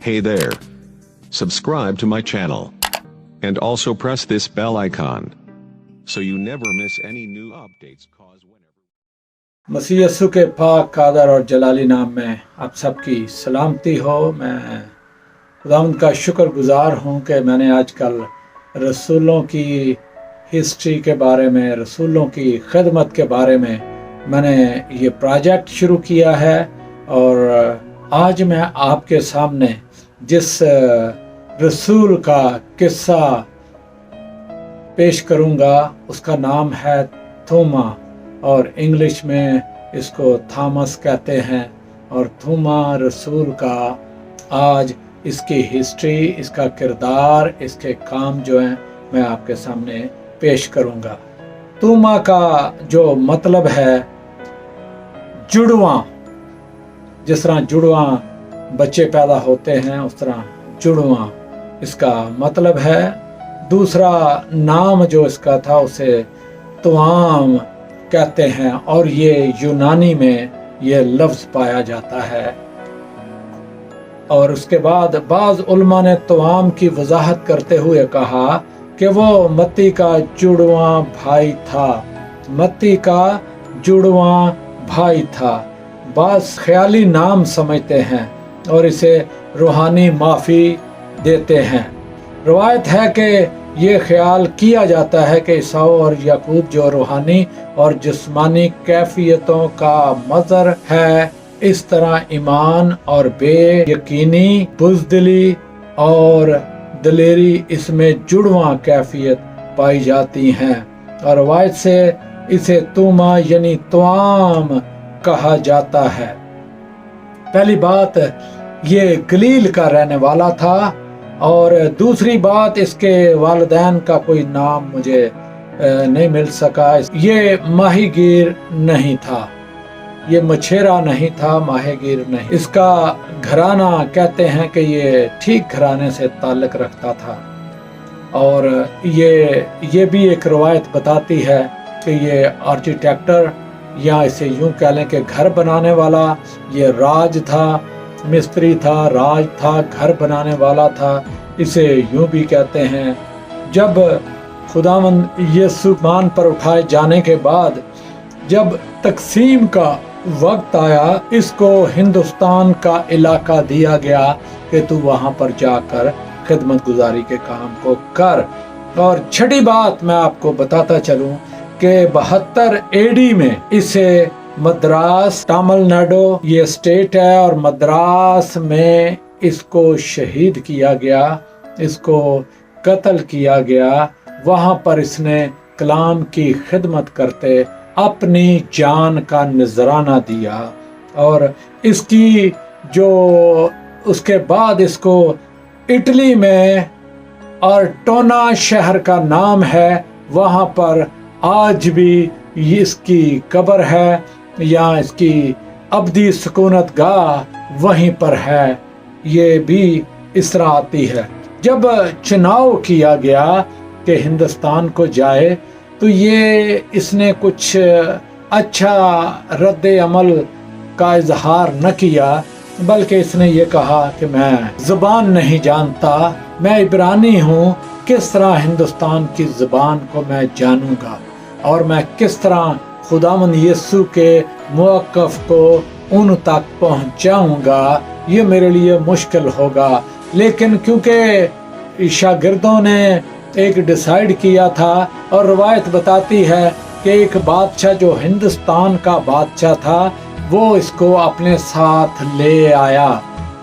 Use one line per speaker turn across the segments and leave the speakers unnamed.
Hey there. Subscribe to my channel. And also press this bell icon. So you never miss any new updates.
मसीह यस्सु के पाक कादर और जलाली नाम में आप सबकी सलामती हो। मैं खुदावंद का शुक्रगुजार हूँ कि मैंने आजकल रसूलों की हिस्ट्री के बारे में, रसूलों की खिदमत के बारे में मैंने ये प्रोजेक्ट शुरू किया है। और आज मैं आपके सामने जिस रसूल का किस्सा पेश करूँगा उसका नाम है थोमा, और इंग्लिश में इसको थॉमस कहते हैं। और थोमा रसूल का आज इसकी हिस्ट्री, इसका किरदार, इसके काम जो हैं मैं आपके सामने पेश करूँगा। थोमा का जो मतलब है जुड़वां, जिस तरह जुड़वां बच्चे पैदा होते हैं उस तरह जुड़वां इसका मतलब है। दूसरा नाम जो इसका था उसे तुआम कहते हैं, और ये यूनानी में ये लफ्ज़ पाया जाता है। और उसके बाद बाज़ उलमा ने तुआम की वजाहत करते हुए कहा कि वो मत्ती का जुड़वां भाई था, मत्ती का जुड़वां भाई था। बाज़ ख्याली नाम समझते हैं और इसे रूहानी माफ़ी देते हैं। रवायत है कि ये ख्याल किया जाता है कि ईसाऊ और याकूब जो रूहानी और जिस्मानी कैफियतों का मज़हर है, इस तरह ईमान और बेयकीनी, बुज़दिली और दलेरी इसमें जुड़वां कैफियत पाई जाती हैं। और रवायत से इसे तुमा यानी तुआम कहा जाता है। पहली बात, ये गलील का रहने वाला था, और दूसरी बात इसके वालिदैन का कोई नाम मुझे नहीं मिल सका। ये माहीगीर नहीं था, ये मछेरा नहीं था, माहीगीर नहीं। इसका घराना कहते हैं कि ये ठीक घराने से ताल्लुक़ रखता था। और ये भी एक रवायत बताती है कि ये आर्किटेक्टर, या इसे यूं कह लें कि घर बनाने वाला, ये राज था, मिस्त्री था, राज था, घर बनाने वाला था, इसे यूं भी कहते हैं। जब खुदावंद यीशु मान पर उठाए जाने के बाद जब तकसीम का वक्त आया, इसको हिंदुस्तान का इलाका दिया गया कि तू वहाँ पर जाकर खिदमत गुजारी के काम को कर। और छठी बात मैं आपको बताता चलूँ कि 72 AD में इसे मद्रास, तमिलनाडु ये स्टेट है, और मद्रास में इसको शहीद किया गया, इसको कत्ल किया गया। वहाँ पर इसने कलाम की खिदमत करते अपनी जान का नजराना दिया। और इसकी जो उसके बाद इसको इटली में अर्टोना शहर का नाम है, वहाँ पर आज भी इसकी कब्र है, या इसकी अब्दी सुकूनत गाह वहीं पर है। ये भी इस तरह आती है। जब चुनाव किया गया कि हिंदुस्तान को जाए, तो ये इसने कुछ अच्छा रद्द अमल का इजहार न किया, बल्कि इसने ये कहा कि मैं ज़ुबान नहीं जानता, मैं इब्रानी हूँ, किस तरह हिंदुस्तान की ज़ुबान को मैं जानूँगा, और मैं किस तरह खुदावंद यीशु के मौक़िफ़ को उन तक पहुँचाऊँगा, ये मेरे लिए मुश्किल होगा। लेकिन क्योंकि शागिर्दों ने एक डिसाइड किया था, और रवायत बताती है कि एक बादशाह जो हिंदुस्तान का बादशाह था वो इसको अपने साथ ले आया।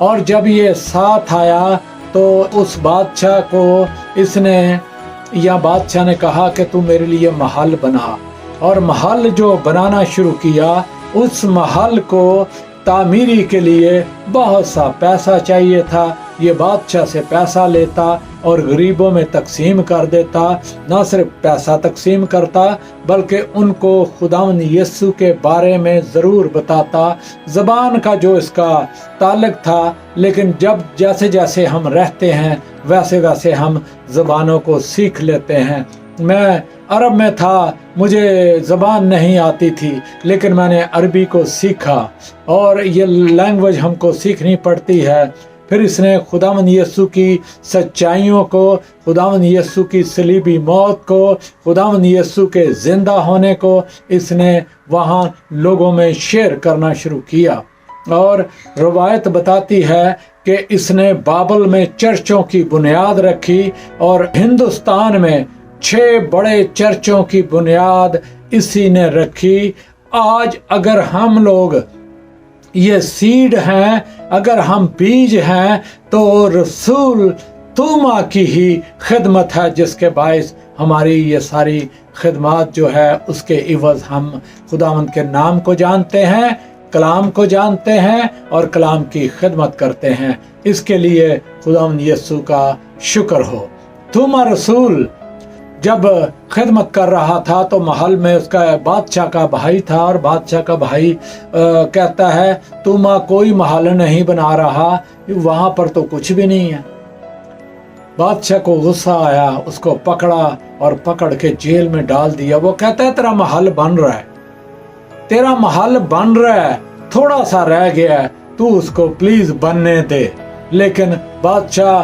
और जब ये साथ आया तो उस बादशाह को बादशाह ने कहा कि तू मेरे लिए महल बना। और महल जो बनाना शुरू किया, उस महल को तामीरी के लिए बहुत सा पैसा चाहिए था। ये बादशाह से पैसा लेता और गरीबों में तकसीम कर देता। न सिर्फ पैसा तकसीम करता, बल्कि उनको खुदावंद यीशु के बारे में ज़रूर बताता। ज़बान का जो इसका ताल्लुक़ था, लेकिन जब जैसे जैसे हम रहते हैं वैसे वैसे हम ज़बानों को सीख लेते हैं। मैं अरब में था, मुझे ज़बान नहीं आती थी, लेकिन मैंने अरबी को सीखा, और ये लैंग्वेज हमको सीखनी पड़ती है। फिर इसने खुदावंद यीशु की सच्चाइयों को, खुदावंद यीशु की सलीबी मौत को, खुदावंद यीशु के जिंदा होने को इसने वहाँ लोगों में शेयर करना शुरू किया। और रवायत बताती है कि इसने बाबल में चर्चों की बुनियाद रखी और हिंदुस्तान में 6 बड़े चर्चों की बुनियाद इसी ने रखी। आज अगर हम लोग ये सीड हैं, अगर हम बीज हैं, तो रसूल तूमा की ही खिदमत है जिसके बायस हमारी ये सारी खिदमत जो है उसके इवज़ हम खुदावंद के नाम को जानते हैं, कलाम को जानते हैं और कलाम की खिदमत करते हैं। इसके लिए खुदावंद यीशु का शुक्र हो। तूमा रसूल जब खिदमत कर रहा था तो महल में उसका बादशाह का भाई था और बादशाह का भाई कहता है तूमा कोई महल नहीं बना रहा, वहाँ पर तो कुछ भी नहीं है। बादशाह को गुस्सा आया, उसको पकड़ा और पकड़ के जेल में डाल दिया। वो कहता है तेरा महल बन रहा है, तेरा महल बन रहा है, थोड़ा सा रह गया है, तू उसको प्लीज बनने दे। लेकिन बादशाह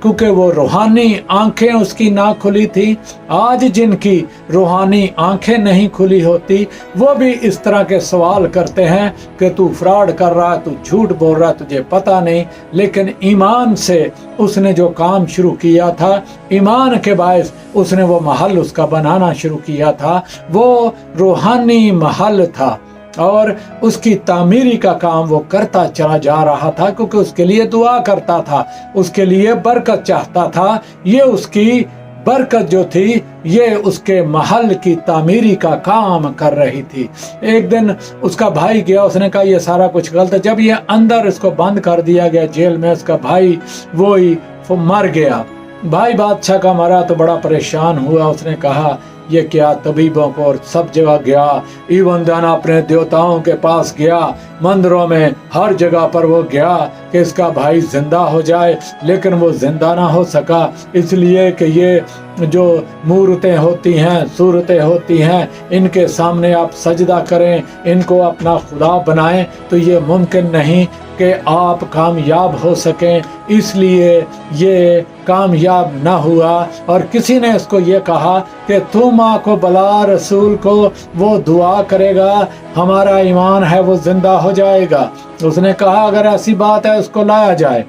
क्योंकि वो रूहानी आंखें उसकी ना खुली थी, आज जिनकी रूहानी आंखें नहीं खुली होती वो भी इस तरह के सवाल करते हैं कि तू फ्रॉड कर रहा है, तू झूठ बोल रहा है, तुझे पता नहीं। लेकिन ईमान से उसने जो काम शुरू किया था, ईमान के बायस उसने वो महल उसका बनाना शुरू किया था, वो रूहानी महल था और उसकी तामीरी का काम वो करता चला जा रहा था क्योंकि उसके लिए दुआ करता था, उसके लिए बरकत चाहता था। ये उसकी बरकत जो थी ये उसके महल की तामीरी का काम कर रही थी। एक दिन उसका भाई गया, उसने कहा ये सारा कुछ गलत है। जब ये अंदर इसको बंद कर दिया गया जेल में, उसका भाई वो ही मर गया। भाई बादशाह का मरा तो बड़ा परेशान हुआ। उसने कहा ये क्या, तबीबों को और सब जगह गया, इवन दाना अपने देवताओं के पास गया, मंदिरों में हर जगह पर वो गया कि इसका भाई जिंदा हो जाए, लेकिन वो जिंदा ना हो सका। इसलिए कि ये जो मूर्तें होती हैं, सूरतें होती हैं, इनके सामने आप सजदा करें, इनको अपना खुदा बनाएं, तो ये मुमकिन नहीं कि आप कामयाब हो सकें। इसलिए ये कामयाब ना हुआ और किसी ने इसको ये कहा कि तूमा को बला रसूल को, वो दुआ करेगा, हमारा ईमान है वो जिंदा हो जाएगा। उसने कहा अगर ऐसी बात है उसको लाया जाए।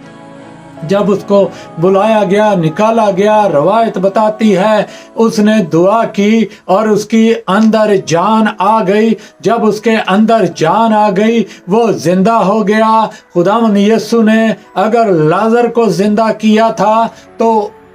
जब उसको बुलाया गया, निकाला गया, रवायत बताती है उसने दुआ की और उसकी अंदर जान आ गई। जब उसके अंदर जान आ गई वो जिंदा हो गया। खुदावंद यीशु ने अगर लाजर को जिंदा किया था तो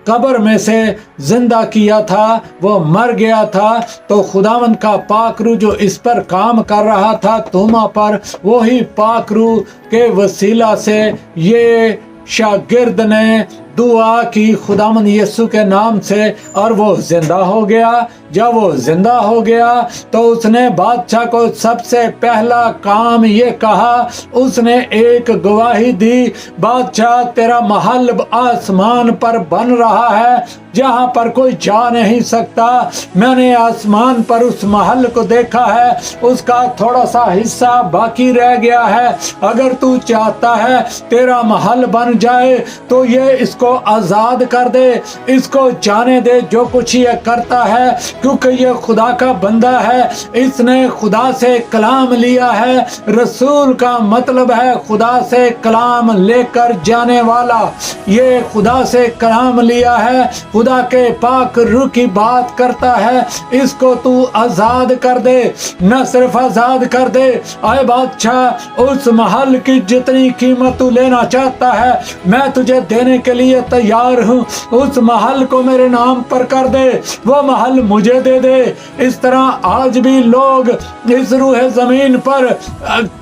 कब्र में से जिंदा किया था, वो मर गया था, तो खुदावंद का पाक रूह जो इस पर काम कर रहा था तूमा पर, वही पाक रूह के वसीला से ये शागिर्द ने दुआ की खुदावंद यीशु के नाम से और वो जिंदा हो गया। जब वो जिंदा हो गया तो उसने बादशाह को सबसे पहला काम ये कहा, उसने एक गवाही दी, बादशाह तेरा महल आसमान पर बन रहा है जहां पर कोई जा नहीं सकता। मैंने आसमान पर उस महल को देखा है, उसका थोड़ा सा हिस्सा बाकी रह गया है। अगर तू चाहता है तेरा महल बन जाए तो ये इसको आजाद कर दे, इसको जाने दे जो कुछ ये करता है, क्योंकि ये खुदा का बंदा है, इसने खुदा से कलाम लिया है। रसूल का मतलब है खुदा से कलाम लेकर जाने वाला। ये खुदा से कलाम लिया है, खुदा के पाक रूह की बात करता है, इसको तू आजाद कर दे। न सिर्फ आजाद कर दे, आए बादशाह उस महल की जितनी कीमत तू लेना चाहता है मैं तुझे देने के लिए तैयार हूँ। उस महल को मेरे नाम पर कर दे, वो महल मुझे दे दे। इस तरह आज भी लोग इस रूह जमीन पर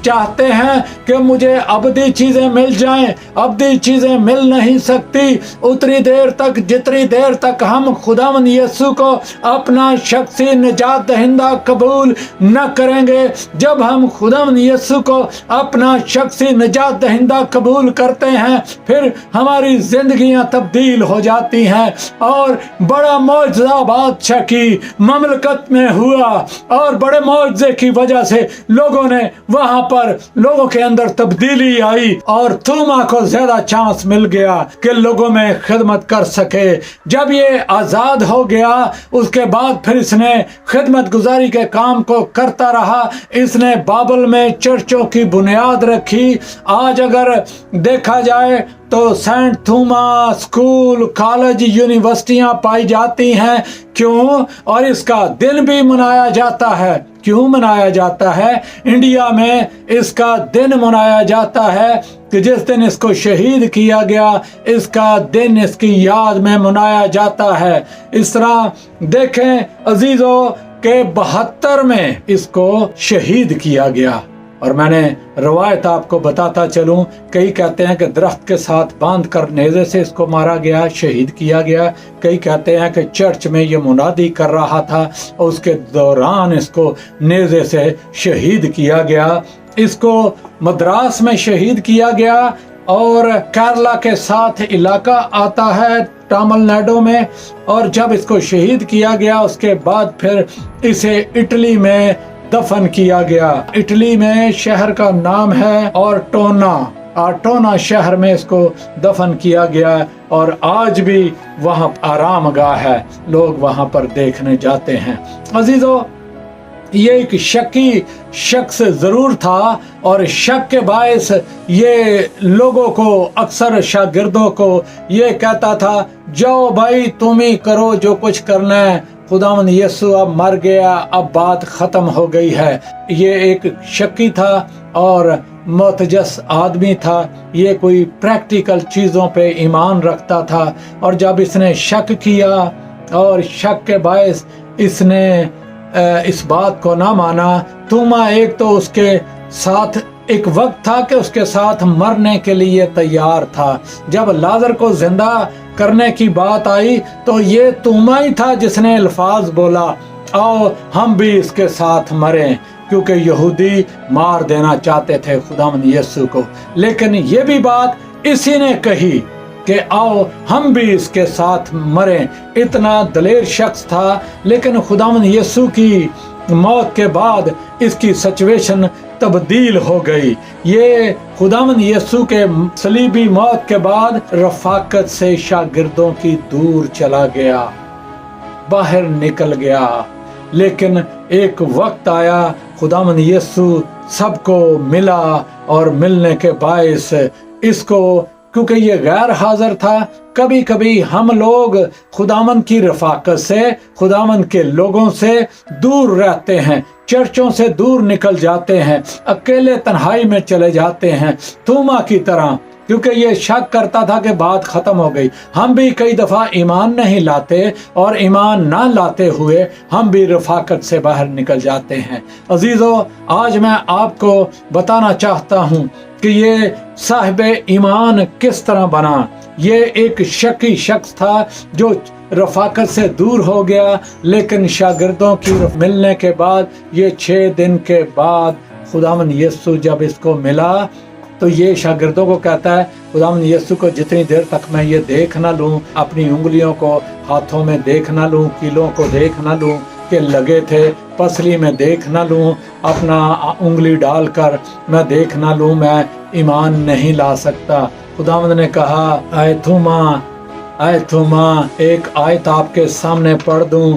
चाहते हैं कि मुझे अबदी चीजें मिल जाएं, अबदी चीजें मिल नहीं सकती। उतनी देर तक जितनी देर देर तक हम खुदावंद यीशु को अपना शख्सी निजात दहिंदा कबूल न करेंगे, जब हम खुदावंद यीशु को अपना शख्सी निजात दहिंदा कबूल करते हैं, फिर हमारी जिंदगियां तब्दील हो जाती हैं। और बड़ा मौजज़ा बादशाह की ममलकत में हुआ और बड़े मौजज़े की वजह से लोगों ने वहां पर लोगों के अंदर तब्दीली आई और थोमा को ज्यादा चांस मिल गया कि लोगों में खिदमत कर सके। जब ये आजाद हो गया उसके बाद फिर इसने खिदमत गुजारी के काम को करता रहा। इसने बाबल में चर्चों की बुनियाद रखी। आज अगर देखा जाए तो सेंट थोमा स्कूल, कॉलेज, यूनिवर्सिटियां पाई जाती हैं। क्यों? और इसका दिन भी मनाया जाता है। क्यों मनाया जाता है? इंडिया में इसका दिन मनाया जाता है कि जिस दिन इसको शहीद किया गया, इसका दिन इसकी याद में मनाया जाता है। इस तरह देखें अजीजों के 72 में इसको शहीद किया गया। और मैंने रवायत आपको बताता चलूं, कई कहते हैं कि दरख्त के साथ बांध कर नेज़े से इसको मारा गया, शहीद किया गया। कई कहते हैं कि चर्च में ये मुनादी कर रहा था और उसके दौरान इसको नेज़े से शहीद किया गया। इसको मद्रास में शहीद किया गया और केरला के साथ इलाका आता है तमिलनाडु में। और जब इसको शहीद किया गया उसके बाद फिर इसे इटली में दफन किया गया। इटली में शहर का नाम है ऑर्टोना शहर में इसको दफन किया गया और आज भी वहां आराम गाह है, लोग वहां पर देखने जाते हैं। अजीजों, ये एक शकी शख्स जरूर था और शक के बायस ये लोगों को, अक्सर शागिर्दों को ये कहता था, जाओ भाई तुम ही करो जो कुछ करना है, खुदावंद यीशु अब मर गया, अब बात खत्म हो गई है। ये एक शकी था और मुतजस आदमी था। ये कोई प्रैक्टिकल चीज़ों पे ईमान रखता था। और जब इसने शक किया और शक के बायस इसने इस बात को ना माना, थोमा एक तो उसके साथ एक वक्त था कि उसके साथ मरने के लिए तैयार था। जब लाजर को जिंदा करने की बात आई तो ये थोमा ही था जिसने अल्फाज बोला, आओ हम भी इसके साथ मरें, क्योंकि यहूदी मार देना चाहते थे खुदावंद यीशु को। लेकिन ये भी बात इसी ने कही कि आओ हम भी इसके साथ मरें। इतना दलेर शख्स था। लेकिन खुदावंद यीशु की मौत के बाद इसकी सिचुएशन तब्दील हो गई। ये खुदावंद यीशु के सलीबी मौत के बाद रफाकत से शागिर्दों की दूर चला गया, बाहर निकल गया। लेकिन एक वक्त आया, खुदावंद यीशु सबको मिला और मिलने के बायस इसको, क्योंकि ये गैर हाजिर था, कभी कभी हम लोग खुदावंद की रफाकत से, खुदावंद के लोगों से दूर रहते हैं, चर्चों से दूर निकल जाते हैं, अकेले तन्हाई में चले जाते हैं थोमा की तरह, क्योंकि ये शक करता था कि बात खत्म हो गई। हम भी कई दफा ईमान नहीं लाते और ईमान ना लाते हुए हम भी रफाकत से बाहर निकल जाते हैं। अजीजों, आज मैं आपको बताना चाहता हूँ कि ये साहिब ईमान किस तरह बना। ये एक शकी शख्स था जो रफाकत से दूर हो गया, लेकिन शागिर्दों की मिलने के बाद, ये 6 दिन के बाद खुदावंद यीशु जब इसको मिला तो ये शागिर्दों को कहता है, खुदावंद यीशु को जितनी देर तक मैं ये देख ना लूँ, अपनी उंगलियों को हाथों में देख ना लूँ, कीलों को देख ना लूँ कि लगे थे, पसली में देख ना लूँ, अपना उंगली डालकर मैं देख ना लूँ, मैं ईमान नहीं ला सकता। खुदावंद ने कहा, आए थोमा, एक आयत आपके सामने पढ़ दूं।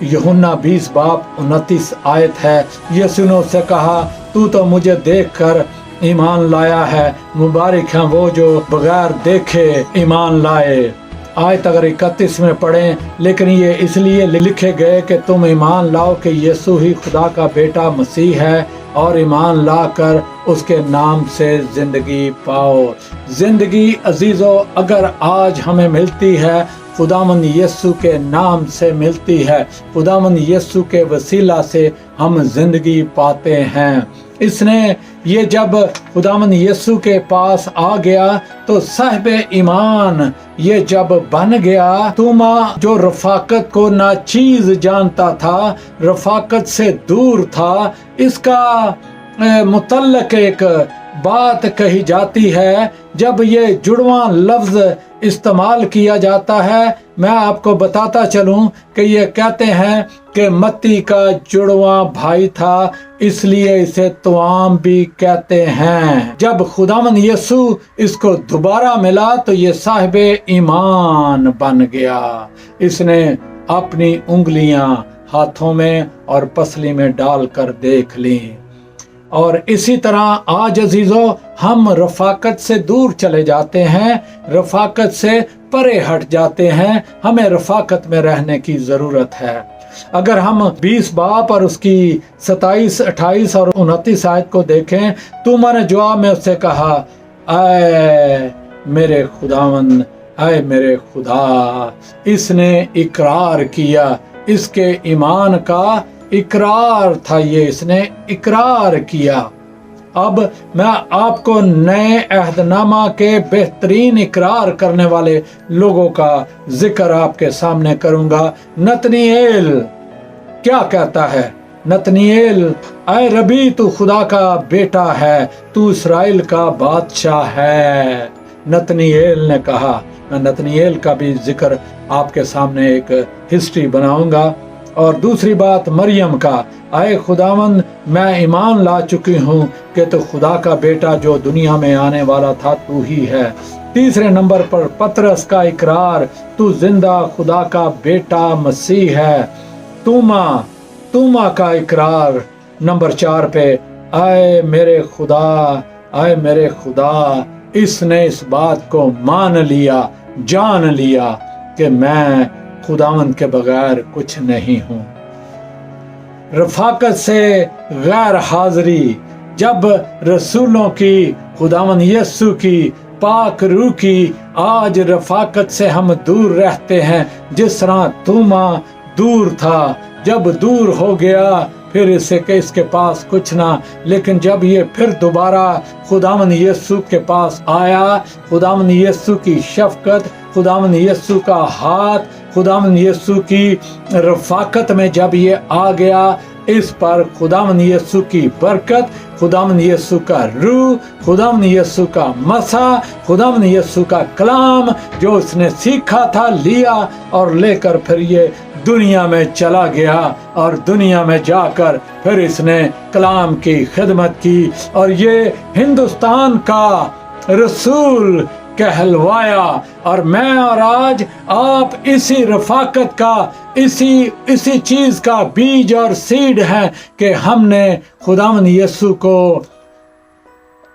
यूहन्ना 20 बाब 29 आयत है। यीशु ने उससे कहा, तू तो मुझे देखकर ईमान लाया है, मुबारक हैं वो जो बगैर देखे ईमान लाए। आयत अगर 31 में पढ़ें, लेकिन ये इसलिए लिखे गए कि तुम ईमान लाओ कि यीशु ही खुदा का बेटा मसीह है, और ईमान लाकर उसके नाम से जिंदगी पाओ। जिंदगी अजीजों अगर आज हमें मिलती है, खुदावंद यीशु के नाम से मिलती है, खुदावंद यीशु के वसीला से हम जिंदगी पाते हैं। इसने ये जब खुदावंद यीशु के पास आ गया तो साहिब ईमान ये जब बन गया, तूमा जो रफाकत को नाचीज जानता था, रफाकत से दूर था, इसका मुतल्लक एक बात कही जाती है। जब ये जुड़वा लफ्ज इस्तेमाल किया जाता है, मैं आपको बताता चलूं कि ये कहते हैं कि मत्ती का जुड़वा भाई था, इसलिए इसे तुआम भी कहते हैं। जब खुदावंद यीशु इसको दोबारा मिला तो ये साहिब ईमान बन गया। इसने अपनी उंगलियां हाथों में और पसली में डालकर देख ली। और इसी तरह आज अजीजों, हम रफाकत से दूर चले जाते हैं, रफाकत से परे हट जाते हैं। हमें रफाकत में रहने की जरूरत है। अगर हम 20 बाप और उसकी 27, 28 और 29 आयत को देखें, तूमा ने जवाब में उससे कहा, ऐ मेरे खुदावंद, ऐ मेरे खुदा। इसने इकरार किया, इसके ईमान का इकरार था, ये इसने इकरार किया। अब मैं आपको नए अहदनामा के बेहतरीन इकरार करने वाले लोगों का जिक्र आपके सामने करूंगा। नतनीएल क्या कहता है? नतनीएल, ऐ रबी तू खुदा का बेटा है, तू इस्राएल का बादशाह है। नतनीएल ने कहा। मैं नतनीएल का भी जिक्र आपके सामने एक हिस्ट्री बनाऊंगा। और दूसरी बात मरियम का, आए खुदावंद मैं ईमान ला चुकी हूँ कि तो खुदा का बेटा जो दुनिया में आने वाला था तू ही है। तीसरे नंबर पर पतरस का इकरार, तू जिंदा खुदा का बेटा मसीह है। तूमा का इकरार नंबर 4 पे, आए मेरे खुदा, आए मेरे खुदा। इसने इस बात को मान लिया, जान लिया कि मैं खुदावंद के बगैर कुछ नहीं हूँ। रफाकत से गैर हाजिरी, जब रसूलों की, खुदावंद यीशु की, पाक रूह की आज रफाकत से हम दूर रहते हैं। जिस तरह तूमा दूर था, जब दूर हो गया फिर इसके पास कुछ ना, लेकिन जब ये फिर दोबारा खुदावंद यीशु के पास आया, खुदावंद यीशु की शफकत, खुदावंद यीशु का हाथ, खुदावंद यीशु की रफाकत में जब ये आ गया, इस पर खुदावंद यीशु की बरकत, खुदावंद यीशु का रूह, खुदावंद यीशु का मसा, खुदावंद यीशु का कलाम जो उसने सीखा था लिया और लेकर फिर ये दुनिया में चला गया। और दुनिया में जाकर फिर इसने कलाम की खिदमत की और ये हिंदुस्तान का रसूल कहलवाया। और मैं और आज आप इसी रफाकत का, इसी चीज का बीज और सीड है कि हमने खुदावंद यीशु को,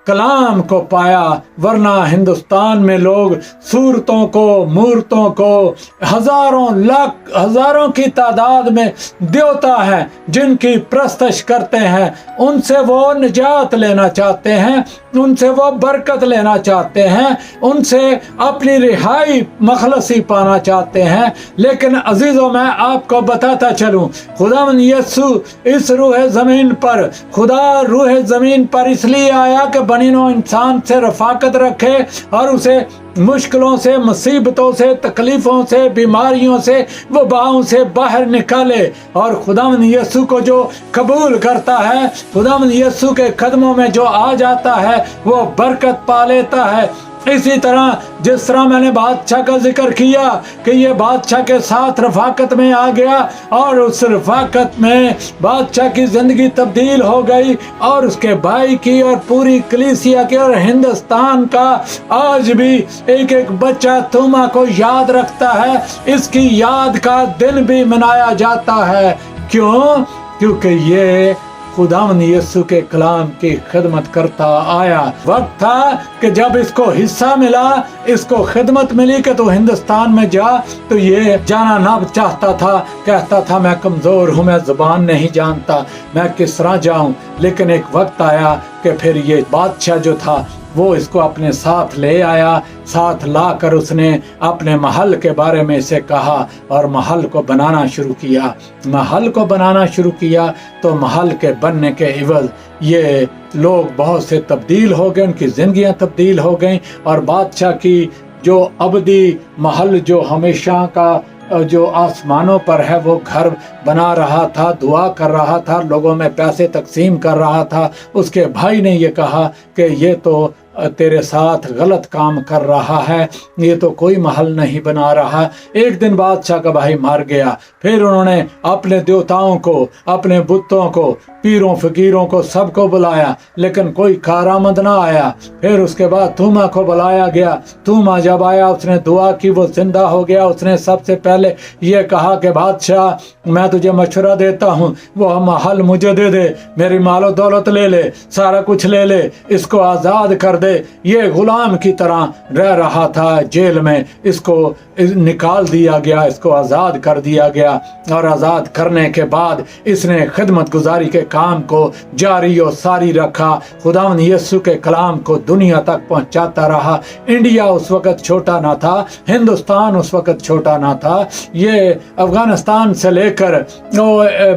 कलाम को पाया। वरना हिंदुस्तान में लोग सूरतों को, मूर्तों को, हजारों की तादाद में देवता हैं जिनकी प्रस्तश करते हैं, उनसे वो निजात लेना चाहते हैं, उनसे वो बरकत लेना चाहते हैं, उनसे अपनी रिहाई मखलसी पाना चाहते हैं। लेकिन अजीजों, मैं आपको बताता चलूं, खुदावंद यीशु इस रूह ज़मीन पर, खुदा रूह ज़मीन पर इसलिए आया कि बनीनो इंसान से रफाकत रखे और उसे मुश्किलों से, मुसीबतों से, तकलीफों से, बीमारियों से, वबाओं से बाहर निकाले। और खुदावंद यीशु को जो कबूल करता है, खुदावंद यीशु के कदमों में जो आ जाता है, वो बरकत पा लेता है। इसी तरह जिस तरह मैंने बादशाह का जिक्र किया कि ये बादशाह के साथ रफाकत में आ गया और उस रफाकत में बादशाह की जिंदगी तब्दील हो गई और उसके भाई की और पूरी कलीसिया की और हिंदुस्तान का आज भी एक एक बच्चा तूमा को याद रखता है। इसकी याद का दिन भी मनाया जाता है। क्यों? क्योंकि ये खुदावंद यीशु के कलाम की खिदमत करता आया। वक्त था कि जब इसको हिस्सा मिला, इसको खिदमत मिली कि तो हिंदुस्तान में जा, तो ये जाना ना चाहता था। कहता था मैं कमजोर हूँ, मैं जुबान नहीं जानता, मैं किस तरह जाऊं। लेकिन एक वक्त आया कि फिर ये बादशाह जो था वो इसको अपने साथ ले आया। साथ लाकर उसने अपने महल के बारे में इसे कहा और महल को बनाना शुरू किया। महल को बनाना शुरू किया तो महल के बनने के इवज़ ये लोग बहुत से तब्दील हो गए, उनकी ज़िंदगियां तब्दील हो गईं। और बादशाह की जो अबदी महल, जो हमेशा का जो आसमानों पर है, वो घर बना रहा था, दुआ कर रहा था, लोगों में पैसे तकसीम कर रहा था, उसके भाई ने ये कहा कि ये तो तेरे साथ गलत काम कर रहा है, ये तो कोई महल नहीं बना रहा। एक दिन बादशाह का भाई मर गया। फिर उन्होंने अपने देवताओं को, अपने बुतों को, पीरों फकीरों को, सबको बुलाया, लेकिन कोई कारामद ना आया। फिर उसके बाद तूमा को बुलाया गया। तूमा जब आया, उसने दुआ की, वो जिंदा हो गया। उसने सबसे पहले ये कहा कि बादशाह, मैं तुझे मशवरा देता हूँ, वो महल मुझे दे दे, मेरी मालो दौलत ले ले, सारा कुछ ले ले, इसको आज़ाद कर दे। ये गुलाम की तरह रह रहा था जेल में, इसको निकाल दिया गया, इसको आज़ाद कर दिया गया। और आज़ाद करने के बाद इसने खिदमत गुजारी के काम को जारी और सारी रखा। खुदावंद यीशु के कलाम को दुनिया तक पहुंचाता रहा। इंडिया उस वक़्त छोटा ना था, हिंदुस्तान उस वक़्त छोटा ना था। ये अफगानिस्तान से लेकर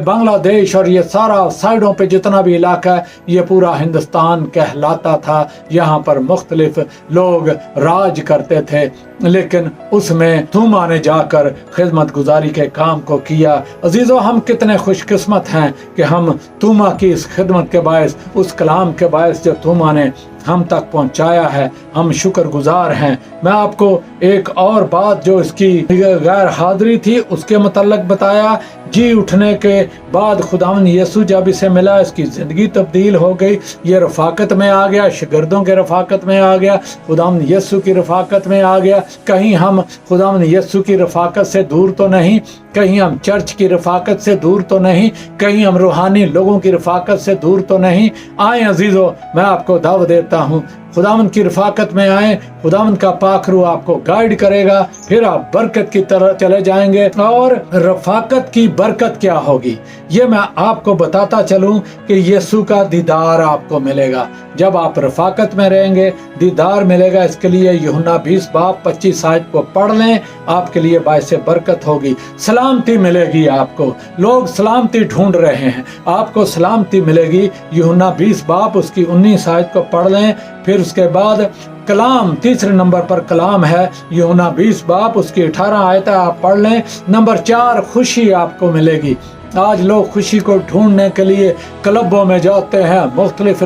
बांग्लादेश और ये सारा साइडों पे जितना भी इलाका है, ये पूरा हिंदुस्तान कहलाता था। यहाँ पर मुख्तलिफ लोग राज करते थे, लेकिन उसमें तूमा ने जाकर खिदमत गुजारी के काम को किया। अजीज़ों, हम कितने खुशकिस्मत हैं कि हम तूमा की इस खिदमत के बायस, उस कलाम के बायस जो तूमा ने हम तक पहुंचाया है, हम शुक्रगुजार हैं। मैं आपको एक और बात जो इसकी गैर हाजिरी थी उसके मुतल्लक बताया। जी उठने के बाद खुदावंद यीशु जब इसे मिला, इसकी ज़िंदगी तब्दील हो गई। ये रफ़ाकत में आ गया, शागिर्दों के रफ़ाकत में आ गया, खुदावंद यीशु की रफ़ाकत में आ गया। कहीं हम खुदावंद यीशु की रफ़ाकत से दूर तो नहीं, कहीं हम चर्च की रफ़ाकत से दूर तो नहीं, कहीं हम रूहानी लोगों की रफ़ाकत से दूर तो नहीं। आए अजीज़ों, मैं आपको दावत देता हूँ, खुदावंद की रफ़ाकत में आए। खुदावंद का पाक रूह आपको गाइड करेगा, फिर आप बरकत की तरह चले जाएंगे। और रफ़ाकत की बरकत क्या होगी, ये मैं आपको बताता चलूं कि यीशु का दीदार आपको मिलेगा। जब आप रफ़ाकत में रहेंगे, दीदार मिलेगा। इसके लिए यूहन्ना 20:25 आयत को पढ़ लें, आपके लिए बायसे बरकत होगी। सलामती मिलेगी आपको, लोग सलामती ढूंढ रहे हैं, आपको सलामती मिलेगी। यूहन्ना 20 उसकी 19 आयत को पढ़ लें। फिर उसके बाद कलाम, तीसरे नंबर पर कलाम है, यूहन्ना 20 उसकी 18 आयत आप पढ़ लें। नंबर 4, खुशी आपको मिलेगी। आज लोग खुशी को ढूंढने के लिए क्लबों में जाते हैं, मुख्तलिफ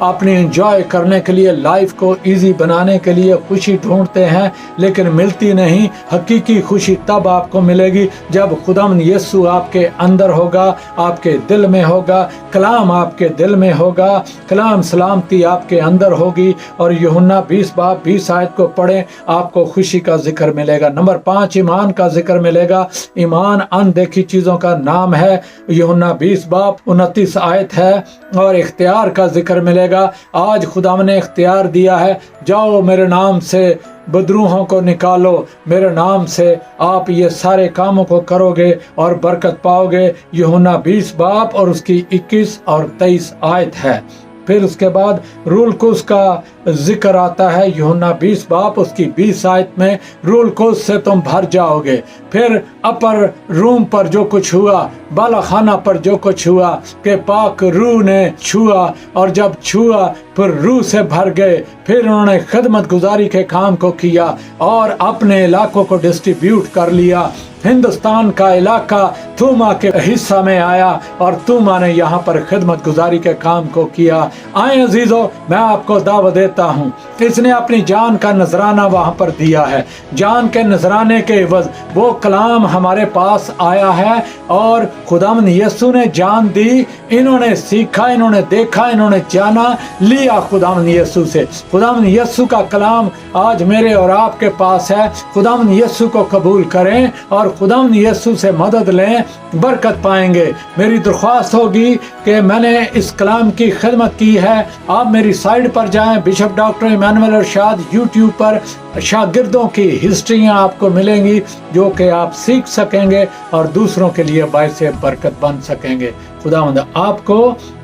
अपनी इंजॉय करने के लिए, लाइफ को इजी बनाने के लिए खुशी ढूंढते हैं, लेकिन मिलती नहीं। हकीकी खुशी तब आपको मिलेगी जब खुदावंद यीशु आपके अंदर होगा, आपके दिल में होगा, कलाम आपके दिल में होगा, कलाम सलामती आपके अंदर होगी। और यूहन्ना 20 आयत को पढ़ें, आपको खुशी का जिक्र मिलेगा। नंबर 5, ईमान का जिक्र मिलेगा। ईमान अनदेखी चीज़ों का नाम है। यूहन्ना 20:29 आयत है। और इख्तियार का जिक्र मिलेगा। आज खुदा ने इख्तियार दिया है, जाओ मेरे नाम से बदरूहों को निकालो, मेरे नाम से आप ये सारे कामों को करोगे और बरकत पाओगे। यूहन्ना 20 और उसकी 21 और 23 आयत है। फिर उसके बाद रूल कुस का जिक्र आता है। यूहन्ना 20 उसकी 20 आयत में, रूल कुस से तुम भर जाओगे। फिर अपर रूम पर जो कुछ हुआ, बालाखाना पर जो कुछ हुआ कि पाक रूह ने छुआ, और जब छुआ फिर रूह से भर गए। फिर उन्होंने खिदमत गुजारी के काम को किया और अपने इलाकों को डिस्ट्रीब्यूट कर लिया। हिंदुस्तान का इलाका तूमा के हिस्सा में आया और तूमा ने यहाँ पर खिदमत गुजारी के काम को किया। आए अजीजों, मैं आपको दावत देता हूँ, इसने अपनी जान का नजराना वहाँ पर दिया है। जान के नजराने के एवज वो कलाम हमारे पास आया है और खुदावंद यीशु ने जान दी। इन्होंने सीखा, इन्होंने देखा, इन्होंने जाना, लिया खुदावंद यीशु से। खुदावंद यीशु का कलाम आज मेरे और आपके पास है। खुदावंद यीशु को कबूल करें और खुदावंद यीशु से मदद लें, बरकत पाएंगे। मेरी दरख्वास्त होगी कि मैंने इस कलाम की खिदमत की है, आप मेरी साइट पर जाएं, बिशप डॉक्टर इमानुएल इरशाद यूट्यूब पर शागिर्दों की हिस्ट्रियाँ आपको मिलेंगी जो कि आप सीख सकेंगे और दूसरों के लिए बायसे बरकत बन सकेंगे। खुदावंद आपको,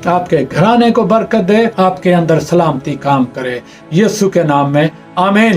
आपके घराने को बरकत दे, आपके अंदर सलामती काम करे, यीशु के नाम में आमीन।